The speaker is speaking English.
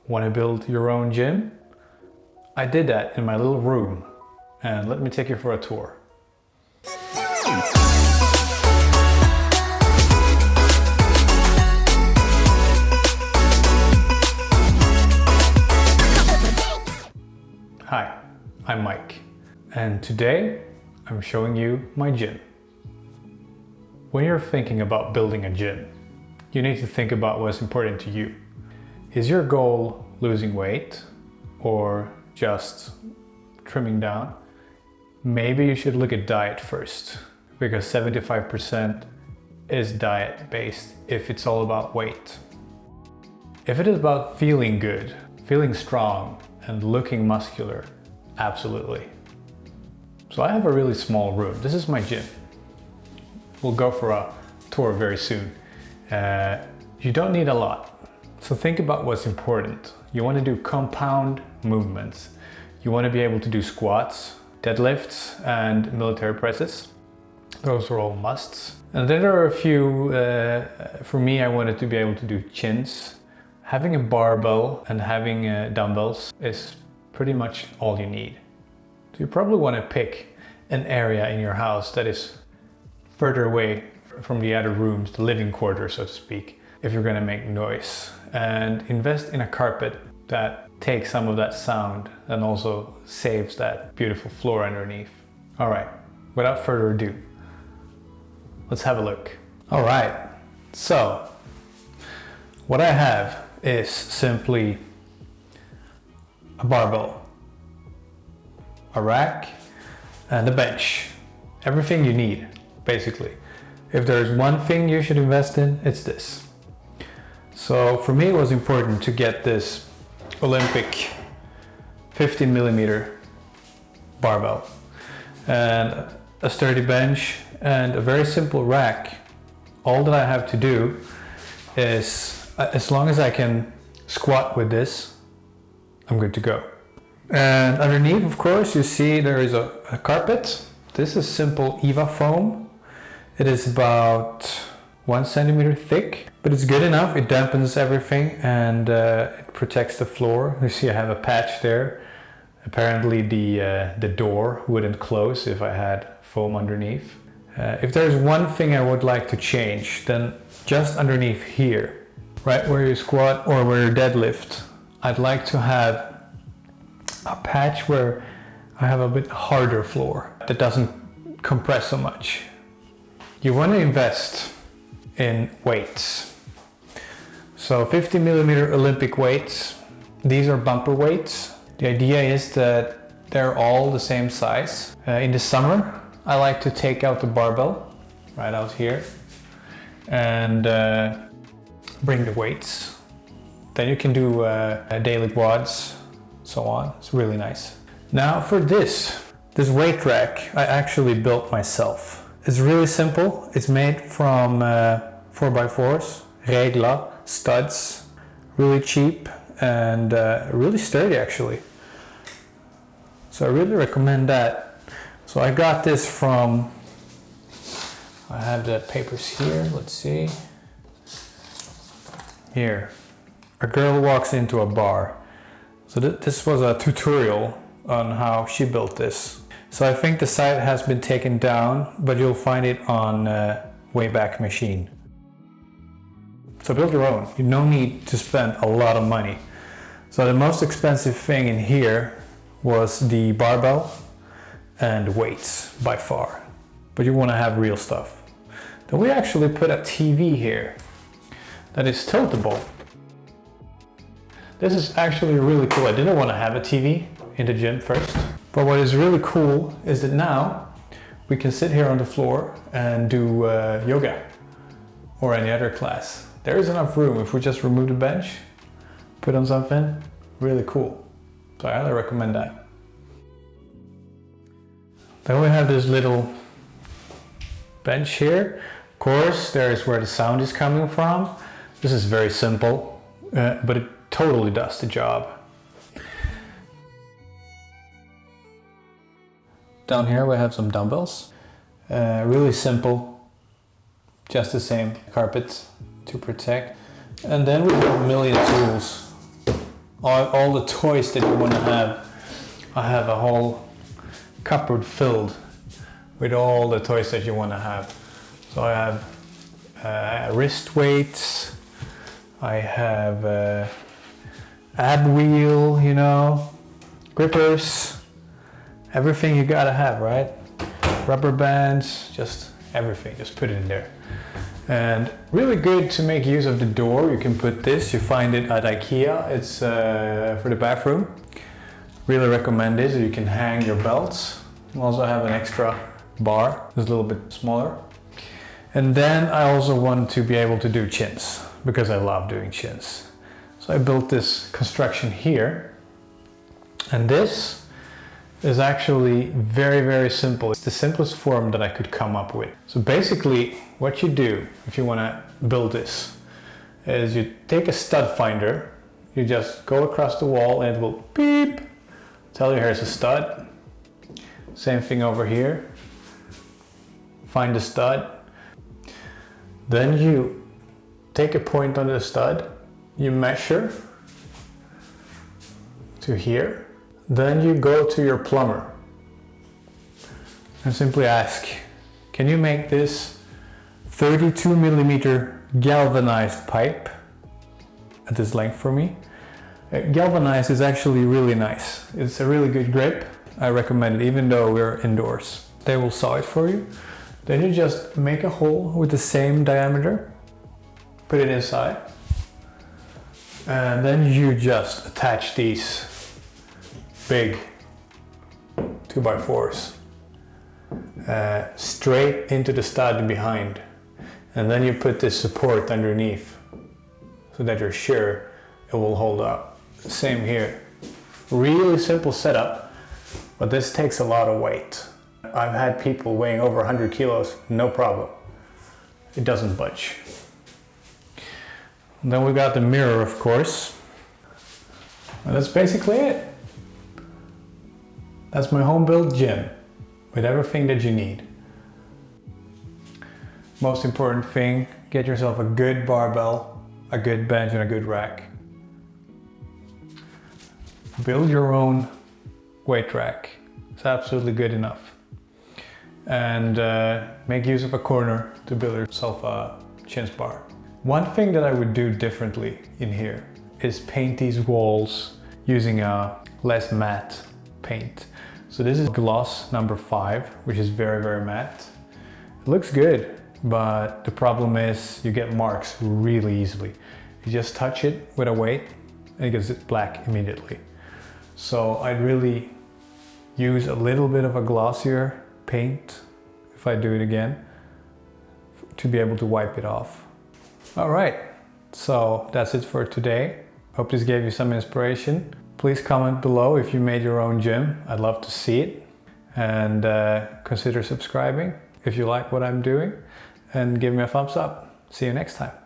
Want to build your own gym? I did that in my little room, and let me take you for a tour. Hi, I'm Mike, and today I'm showing you my gym. When you're thinking about building a gym, you need to think about what's important to you. Is your goal losing weight or just trimming down? Maybe you should look at diet first, because 75% is diet based if it's all about weight. If it is about feeling good, feeling strong, and looking muscular, absolutely. So I have a really small room. This is my gym. We'll go for a tour very soon. You don't need a lot. So think about what's important. You want to do compound movements. You want to be able to do squats, deadlifts, and military presses. Those are all musts. And then there are a few, for me, I wanted to be able to do chins. Having a barbell and having dumbbells is pretty much all you need. So you probably want to pick an area in your house that is further away from the other rooms, the living quarters, so to speak, if you're going to make noise. And invest in a carpet that takes some of that sound and also saves that beautiful floor underneath. All right, without further ado, let's have a look. All right, so what I have is simply a barbell, a rack, and a bench. Everything you need, basically. If there's one thing you should invest in, it's this. So for me, it was important to get this Olympic 15mm barbell and a sturdy bench and a very simple rack. All that I have to do is, as long as I can squat with this, I'm good to go. And underneath, of course, you see there is a carpet. This is simple EVA foam. It is about 1 centimeter thick, but it's good enough. It dampens everything and it protects the floor. You see I have a patch there. Apparently the door wouldn't close if I had foam underneath. If there's one thing I would like to change, then just underneath here, right where you squat or where you deadlift, I'd like to have a patch where I have a bit harder floor that doesn't compress so much. You want to invest in weights. So 50mm Olympic weights, these are bumper weights. The idea is that they're all the same size. In the summer, I like to take out the barbell right out here and bring the weights. Then you can do daily quads, so on. It's really nice. Now for this weight rack, I actually built myself. It's really simple. It's made from 4x4s, regla, studs, really cheap and really sturdy actually. So I really recommend that. So I got this from, I have the papers here, let's see. Here, a girl walks into a bar. So this was a tutorial on how she built this. So I think the site has been taken down, but you'll find it on Wayback Machine. So build your own. You no need to spend a lot of money. So the most expensive thing in here was the barbell and weights by far. But you want to have real stuff. Then we actually put a TV here that is tiltable. This is actually really cool. I didn't want to have a TV in the gym first. But what is really cool is that now we can sit here on the floor and do yoga or any other class. There is enough room. If we just remove the bench, put on something, really cool. So I highly recommend that. Then we have this little bench here. Of course, there is where the sound is coming from. This is very simple, but it totally does the job. Down here we have some dumbbells. Really simple, just the same carpet to protect. And then we have a million tools all the toys that you want to have. I have a whole cupboard filled with all the toys that you want to have. So I have wrist weights, I have ab wheel, you know, grippers, everything you gotta have, right? Rubber bands, just everything, just put it in there. And really good to make use of the door. You can put this, you find it at IKEA, it's for the bathroom. Really recommend it. You can hang your belts. You also have an extra bar, it's a little bit smaller. And then I also want to be able to do chins, because I love doing chins. So I built this construction here, and this is actually very, very simple. It's the simplest form that I could come up with. So basically what you do if you want to build this is you take a stud finder, you just go across the wall and it will beep, tell you here's a stud. Same thing over here. Find the stud. Then you take a point on the stud, you measure to here. Then you go to your plumber and simply ask, can you make this 32 millimeter galvanized pipe at this length for me? Galvanized is actually really nice. It's a really good grip. I recommend it even though we're indoors. They will saw it for you. Then you just make a hole with the same diameter, put it inside, and then you just attach these big 2x4s straight into the stud behind, and then you put this support underneath so that you're sure it will hold up. Same here. Really simple setup, but this takes a lot of weight. I've had people weighing over 100 kilos, no problem. It doesn't budge. And then we got the mirror, of course. And that's basically it. That's my home-built gym with everything that you need. Most important thing, get yourself a good barbell, a good bench and a good rack. Build your own weight rack. It's absolutely good enough. And make use of a corner to build yourself a chin bar. One thing that I would do differently in here is paint these walls using a less matte paint. So this is gloss number 5, which is very, very matte. It looks good, but the problem is you get marks really easily. You just touch it with a weight and it gets black immediately. So I'd really use a little bit of a glossier paint if I do it again to be able to wipe it off. All right, so that's it for today. Hope this gave you some inspiration. Please comment below if you made your own gym. I'd love to see it. And consider subscribing if you like what I'm doing, and give me a thumbs up. See you next time.